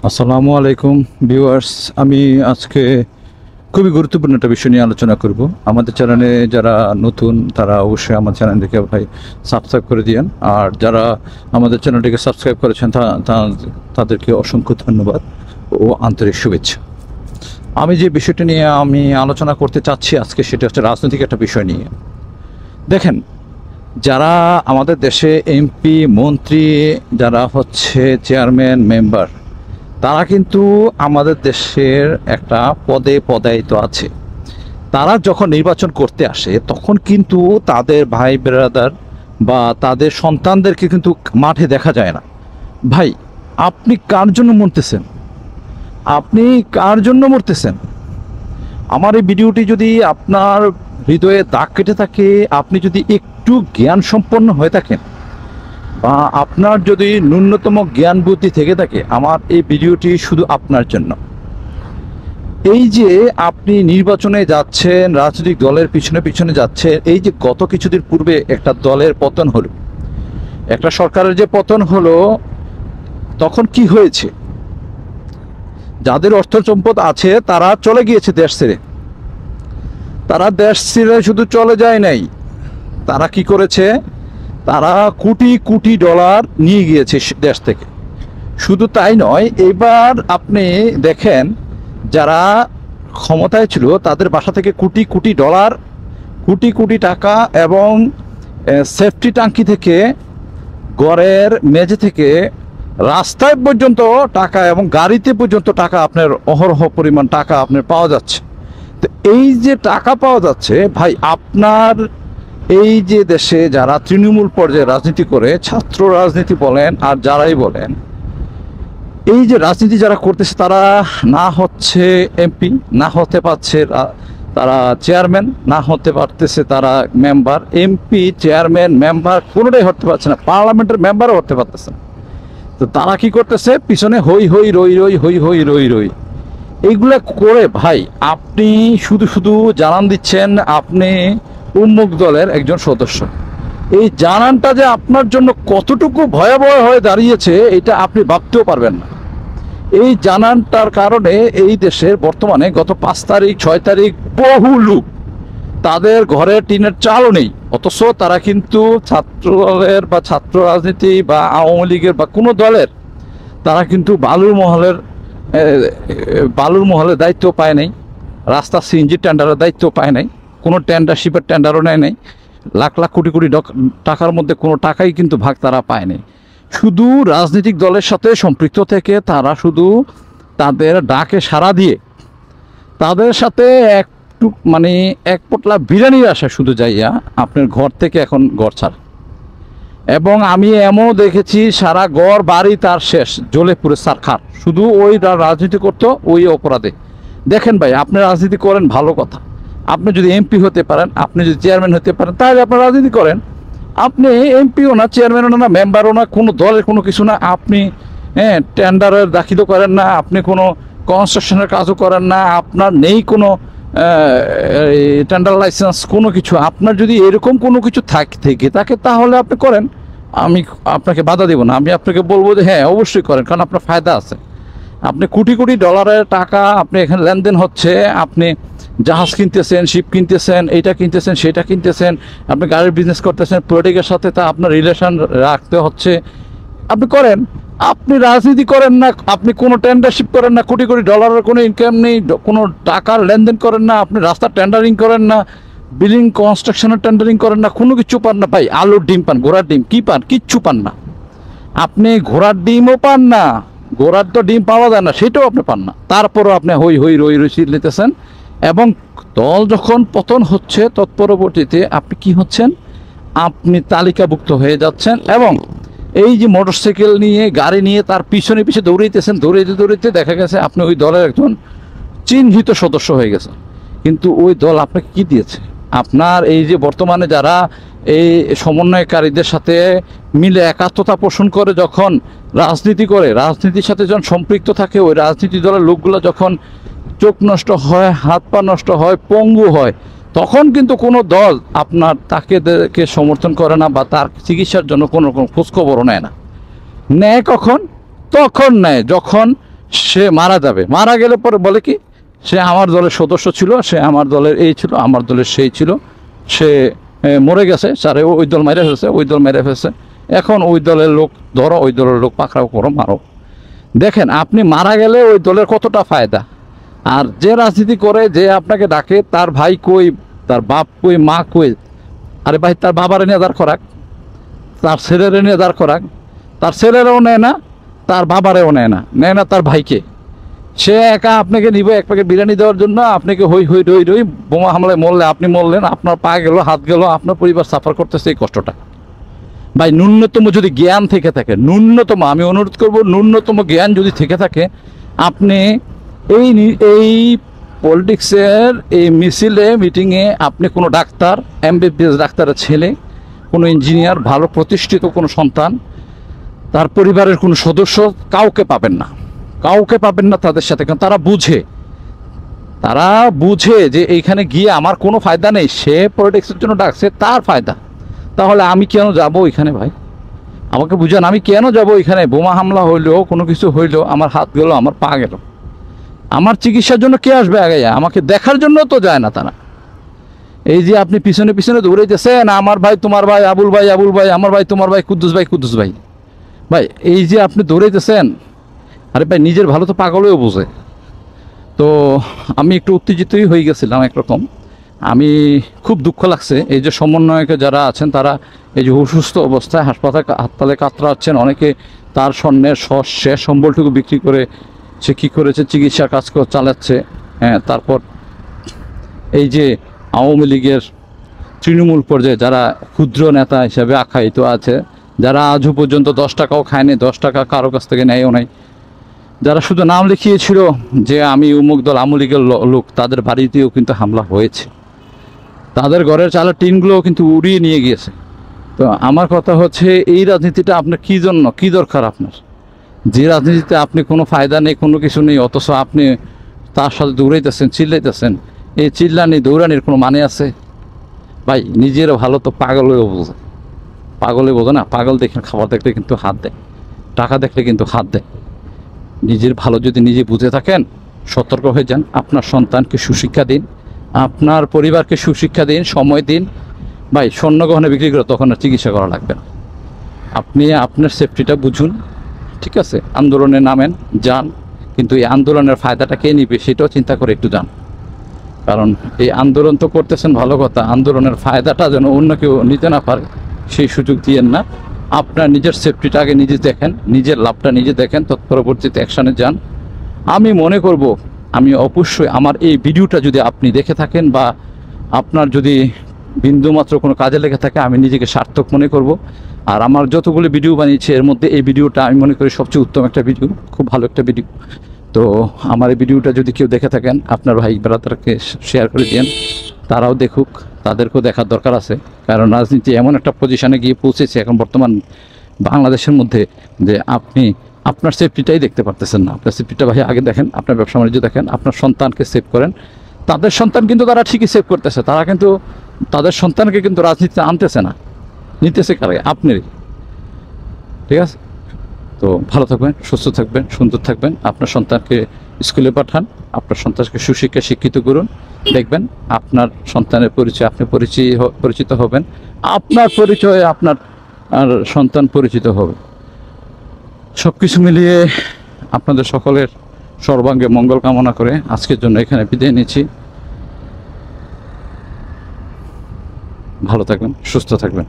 আসসালামু আলাইকুম ভিউয়ার্স। আমি আজকে খুবই গুরুত্বপূর্ণ একটা বিষয় নিয়ে আলোচনা করব। আমাদের চ্যানেলে যারা নতুন তারা অবশ্যই আমার চ্যানেলটিকে ভাই সাবস্ক্রাইব করে দিয়েন, আর যারা আমাদের চ্যানেলটিকে সাবস্ক্রাইব করেছেন তাদেরকে অসংখ্য ধন্যবাদ ও আন্তরিক শুভেচ্ছা। আমি যে বিষয়টি নিয়ে আমি আলোচনা করতে চাচ্ছি আজকে, সেটা হচ্ছে রাজনৈতিক একটা বিষয় নিয়ে। দেখেন, যারা আমাদের দেশে এমপি মন্ত্রী, যারা হচ্ছে চেয়ারম্যান মেম্বার, তারা কিন্তু আমাদের দেশের একটা পদে পদায়িত আছে। তারা যখন নির্বাচন করতে আসে তখন কিন্তু তাদের ভাই ব্রাদার বা তাদের সন্তানদেরকে কিন্তু মাঠে দেখা যায় না। ভাই, আপনি কার জন্য মরতেছেন? আপনি কার জন্য মরতেছেন? আমার এই ভিডিওটি যদি আপনার হৃদয়ে দাগ কেটে থাকে, আপনি যদি একটু জ্ঞান সম্পন্ন হয়ে থাকেন, বা আপনার যদি ন্যূনতম জ্ঞান বুদ্ধি থেকে থাকে, আমার এই ভিডিওটি শুধু আপনার জন্য। এই যে আপনি নির্বাচনে যাচ্ছেন, রাজনৈতিক দলের পিছনে পিছনে যাচ্ছেন, এই যে গত কিছুদিন পূর্বে একটা দলের পতন হলো, একটা সরকারের যে পতন হলো, তখন কি হয়েছে? যাদের অর্থ সম্পদ আছে তারা চলে গিয়েছে দেশ ছেড়ে। তারা দেশ ছেড়ে শুধু চলে যায় নাই, তারা কি করেছে? তারা কোটি কোটি ডলার নিয়ে গিয়েছে দেশ থেকে। শুধু তাই নয়, এবার আপনি দেখেন, যারা ক্ষমতায় ছিল তাদের বাসা থেকে কোটি কোটি ডলার, কোটি কোটি টাকা এবং সেফটি ট্যাঙ্কি থেকে, ঘরের মেঝে থেকে রাস্তায় পর্যন্ত টাকা এবং গাড়িতে পর্যন্ত টাকা, আপনার অহরহ পরিমাণ টাকা আপনার পাওয়া যাচ্ছে। তো এই যে টাকা পাওয়া যাচ্ছে ভাই, আপনার এই যে দেশে যারা তৃণমূল পর্যায়ে রাজনীতি করে, ছাত্র রাজনীতি বলেন আর যারাই বলেন, এই যে রাজনীতি যারা করতেছে, তারা না হচ্ছে এমপি, না হতে পারছে তারা চেয়ারম্যান, না হতে পারতেছে তারা মেম্বার। এমপি, চেয়ারম্যান, মেম্বার কোনোটাই হতে পারছে না, পার্লামেন্টের মেম্বারও হতে পারতেছে না। তো তারা কি করতেছে? পিছনে হই হই রই রই, হই হই রই রই, এইগুলা করে ভাই আপনি শুধু শুধু জানান দিচ্ছেন আপনি উন্মুক দলের একজন সদস্য। এই জানানটা যে আপনার জন্য কতটুকু ভয়াবহ হয়ে দাঁড়িয়েছে, এটা আপনি ভাবতেও পারবেন না। এই জানানটার কারণে এই দেশের বর্তমানে গত 5 তারিখ 6 তারিখ বহু লোক, তাদের ঘরে টিনের চালও নেই, অথচ তারা কিন্তু ছাত্র দলের বা ছাত্র রাজনীতি বা আওয়ামী লীগের বা কোনো দলের, তারা কিন্তু বালুর মহলের দায়িত্ব পায় নাই, রাস্তা সিএনজি টেন্ডারের দায়িত্ব পায় নাই, কোনো টেন্ডারশিপের টেন্ডারও নেয় নাই, লাখ লাখ কোটি কোটি টাকার মধ্যে কোনো টাকাই কিন্তু ভাগ তারা পায় নাই। শুধু রাজনৈতিক দলের সাথে সম্পৃক্ত থেকে তারা শুধু তাদের ডাকে সাড়া দিয়ে তাদের সাথে একটু মানে এক পোটলা বিরিয়ানির আশা শুধু যাইয়া আপনার ঘর থেকে এখন ঘর ছাড়া। এবং আমি এমনও দেখেছি সারা ঘর বাড়ি তার শেষ, জ্বলে পুড়ে সারখার, শুধু ওই রাজনীতি করতো ওই অপরাধে। দেখেন ভাই, আপনি রাজনীতি করেন ভালো কথা, আপনি যদি এমপি হতে পারেন, আপনি যদি চেয়ারম্যান হতে পারেন, তাহলে আপনি রাজনীতি করেন। আপনি এমপিও না, চেয়ারম্যানও না, মেম্বারও না, কোনো দলের কোনো কিছু না, আপনি টেন্ডারের দাখিলও করেন না, আপনি কোনো কনস্ট্রাকশনের কাজও করেন না, আপনার নেই কোনো টেন্ডার লাইসেন্স, কোনো কিছু। আপনার যদি এরকম কোনো কিছু থেকে থাকে তাহলে আপনি করেন, আমি আপনাকে বাধা দেব না। আমি আপনাকে বলবো যে হ্যাঁ অবশ্যই করেন, কারণ আপনার ফায়দা আছে। আপনি কোটি কোটি ডলারের টাকা আপনি এখানে লেনদেন হচ্ছে, আপনি জাহাজ কিনতেছেন, শিপ কিনতেছেন, এইটা কিনতেছেন, সেটা কিনতেছেন, আপনি গাড়ির বিজনেস করতেছেন, পলিটিকের সাথে তা আপনার রিলেশন রাখতে হচ্ছে, আপনি করেন। আপনি রাজনীতি করেন না, আপনি কোনো টেন্ডারশিপ করেন না, কোটি কোটি ডলারের কোনো ইনকাম নেই, কোনো টাকার লেনদেন করেন না, আপনি রাস্তার টেন্ডারিং করেন না, বিল্ডিং কনস্ট্রাকশনের টেন্ডারিং করেন না, কোনো কিছু পান না ভাই। আলুর ডিম পান, ঘোড়ার ডিম কি পান? কিচ্ছু পান না। আপনি ঘোড়ার ডিমও পান না, ঘোড়ার তো ডিম পাওয়া যায় না, সেটাও আপনি পান না। তারপরও আপনি হই হই রই রই নিতেছেন। এবং দল যখন পতন হচ্ছে তৎপরবর্তীতে আপনি কি হচ্ছেন? আপনি তালিকাভুক্ত হয়ে যাচ্ছেন, এবং এই যে মোটরসাইকেল নিয়ে, গাড়ি নিয়ে তার পিছনে পিছনে দৌড়াইতেছেন, দৌড়াইতে দৌড়াইতে দেখা গেছে আপনি ওই দলের একজন চিহ্নিত সদস্য হয়ে গেছেন। কিন্তু ওই দল আপনাকে কি দিয়েছে? আপনার এই যে বর্তমানে যারা এই সমন্বয়কারীদের সাথে মিলে একাত্মতা পোষণ করে যখন রাজনীতি করে, রাজনীতির সাথে যখন সম্পৃক্ত থাকে, ওই রাজনীতি দলের লোকগুলো যখন চোখ নষ্ট হয়, হাত পা নষ্ট হয়, পঙ্গু হয়, তখন কিন্তু কোনো দল আপনার তাকে সমর্থন করে না বা তার চিকিৎসার জন্য কোনো রকম খোঁজখবরও নেয় না। নেয় কখন? তখন নেয় যখন সে মারা যাবে, মারা গেলে পরে বলে কি সে আমার দলের সদস্য ছিল, সে আমার দলের এই ছিল, আমার দলের সেই ছিল, সে মরে গেছে, স্যারে ওই দল মেরে ফেলছে, ওই দল মেরে ফেলছে, এখন ওই দলের লোক ধরো, ওই দলের লোক পাকড়াও করো, মারো। দেখেন আপনি মারা গেলে ওই দলের কতটা ফায়দা। আর যে রাজনীতি করে, যে আপনাকে ডাকে, তার ভাই কই, তার বাপ কই, মা কই, আরে ভাই তার বাবারে নিয়ে দাঁড় করাক, তার ছেলেরে নিয়ে দাঁড় করাক, তার ছেলেরাও নেয় না, তার বাবারেও নেয় না, নেয় না তার ভাইকে। সে একা আপনাকে নিবে এক প্যাকেট বিরিয়ানি দেওয়ার জন্য, আপনাকে হই হই রই রই বোমা হামলায় মরলে আপনি মরলেন, আপনার পা গেল, হাত গেল, আপনার পরিবার সাফার করতেছে এই কষ্টটা। ভাই ন্যূনতম যদি জ্ঞান থেকে থাকে, ন্যূনতম, আমি অনুরোধ করব, ন্যূনতম জ্ঞান যদি থেকে থাকে, আপনি এই পলিটিক্সের এই মিছিলে, মিটিংয়ে আপনি কোনো ডাক্তার, এমবিবিএস ডাক্তারের ছেলে, কোনো ইঞ্জিনিয়ার, ভালো প্রতিষ্ঠিত কোনো সন্তান, তার পরিবারের কোনো সদস্য, কাউকে পাবেন না, কাউকে পাবেন না তাদের সাথে। কারণ তারা বুঝে যে এইখানে গিয়ে আমার কোনো ফায়দা নেই, সে পলিটিক্সের জন্য ডাকছে, তার ফায়দা। তাহলে আমি কেন যাব ওইখানে ভাই? আমাকে বুঝান, আমি কেন যাব ওইখানে? বোমা হামলা হইলো, কোনো কিছু হইলো, আমার হাত গেল, আমার পা গেল, আমার চিকিৎসার জন্য কে আসবে আগে? আমাকে দেখার জন্য তো যায় না তারা। এই যে আপনি পিছনে পিছনে দৌড়াইতেছেন, আমার ভাই তোমার ভাই, আবুল ভাই আবুল ভাই, আমার ভাই তোমার ভাই, কুদ্দুস ভাই কুদ্দুস ভাই, ভাই এই যে আপনি দৌড়াইতেছেন, আরে ভাই নিজের ভালো তো পাগলেও বোঝে। তো আমি একটু উত্তেজিতই হয়ে গেছিলাম একরকম। আমি খুব দুঃখ লাগছে, এই যে সমন্বয়কে যারা আছেন, তারা এই যে অসুস্থ অবস্থায় হাসপাতালে কাতরাচ্ছেন, অনেকে তার স্বর্ণের শেষ সম্বলটুকু বিক্রি করে সে কী করেছে, চিকিৎসার কাজ চালাচ্ছে। হ্যাঁ, তারপর এই যে আওয়ামী লীগের তৃণমূল পর্যায়ে যারা ক্ষুদ্র নেতা হিসাবে আখ্যায়িত আছে, যারা আজও পর্যন্ত 10 টাকাও খায়নি, 10 টাকা কারো কাছ থেকে নেয়ও নাই, যারা শুধু নাম লিখিয়েছিল যে আমি অমুক দল আওয়ামী লীগের লোক, তাদের বাড়িতেও কিন্তু হামলা হয়েছে, তাদের ঘরের চালের টিনগুলোও কিন্তু উড়িয়ে নিয়ে গিয়েছে। তো আমার কথা হচ্ছে, এই রাজনীতিটা আপনার কী জন্য, কী দরকার আপনার? যে রাজনীতিতে আপনি কোনো ফায়দা নেই, কোনো কিছু নেই, অথচ আপনি তার সাথে দৌড়াইতেছেন, চিল্লাইতেছেন। এই চিল্লানি দৌড়ানির কোনো মানে আছে? ভাই নিজের ভালো তো পাগলেও বোঝে, পাগলে বোঝে না? পাগল দেখেন খাবার দেখলে কিন্তু হাত দেয়, টাকা দেখলে কিন্তু হাত দেয়। নিজের ভালো যদি নিজে বুঝে থাকেন, সতর্ক হয়ে যান, আপনার সন্তানকে সুশিক্ষা দিন, আপনার পরিবারকে সুশিক্ষা দিন, সময় দিন। ভাই স্বর্ণ গহনা বিক্রি করে তখন আর চিকিৎসা করা লাগবে না। আপনি আপনার সেফটিটা বুঝুন, ঠিক আছে? আন্দোলনে নামেন, যান, কিন্তু এই আন্দোলনের ফায়দাটা কে নিবে সেটাও চিন্তা করে একটু যান। কারণ এই আন্দোলন তো করতেছেন ভালো কথা, আন্দোলনের ফায়দাটা যেন অন্য কেউ নিতে না পারে সেই সুযোগ দিয়েন না। আপনার নিজের সেফটিটা আগে নিজে দেখেন, নিজের লাভটা নিজে দেখেন, তৎপরবর্তীতে অ্যাকশানে যান। আমি মনে করব, আমি অবশ্যই আমার এই ভিডিওটা যদি আপনি দেখে থাকেন বা আপনার যদি বিন্দুমাত্র কোনো কাজে লেগে থাকে, আমি নিজেকে সার্থক মনে করব। আর আমার যতগুলো ভিডিও বানিয়েছি এর মধ্যে এই ভিডিওটা আমি মনে করি সবচেয়ে উত্তম একটা ভিডিও, খুব ভালো একটা ভিডিও। তো আমার এই ভিডিওটা যদি কেউ দেখে থাকেন, আপনার ভাই ব্রাদারকে শেয়ার করে দিন, তারাও দেখুক, তাদেরকেও দেখার দরকার আছে। কারণ রাজনীতি এমন একটা পজিশনে গিয়ে পৌঁছেছে এখন বর্তমান বাংলাদেশের মধ্যে, যে আপনি আপনার সেফটিটাই দেখতে পারতেছেন না। আপনার সেফটিটা ভাই আগে দেখেন, আপনার ব্যবসা বাণিজ্য দেখেন, আপনার সন্তানকে সেভ করেন। তাদের সন্তান কিন্তু তারা ঠিকই সেভ করতেছে, তারা কিন্তু তাদের সন্তানকে কিন্তু রাজনীতিতে আনতেছে না, নিতেছে কারে? আপনারই। ঠিক আছে? তো ভালো থাকবেন, সুস্থ থাকবেন, সুন্দর থাকবেন। আপনার সন্তানকে স্কুলে পাঠান, আপনার সন্তানকে সুশিক্ষায় শিক্ষিত করুন। দেখবেন আপনার সন্তানের পরিচয় আপনি পরিচিত হবেন, আপনার পরিচয়ে আপনার সন্তান পরিচিত হবে। সব কিছু মিলিয়ে আপনাদের সকলের সর্বাঙ্গে মঙ্গল কামনা করে আজকের জন্য এখানে বিদায় নিচ্ছি। ভালো থাকবেন, সুস্থ থাকবেন।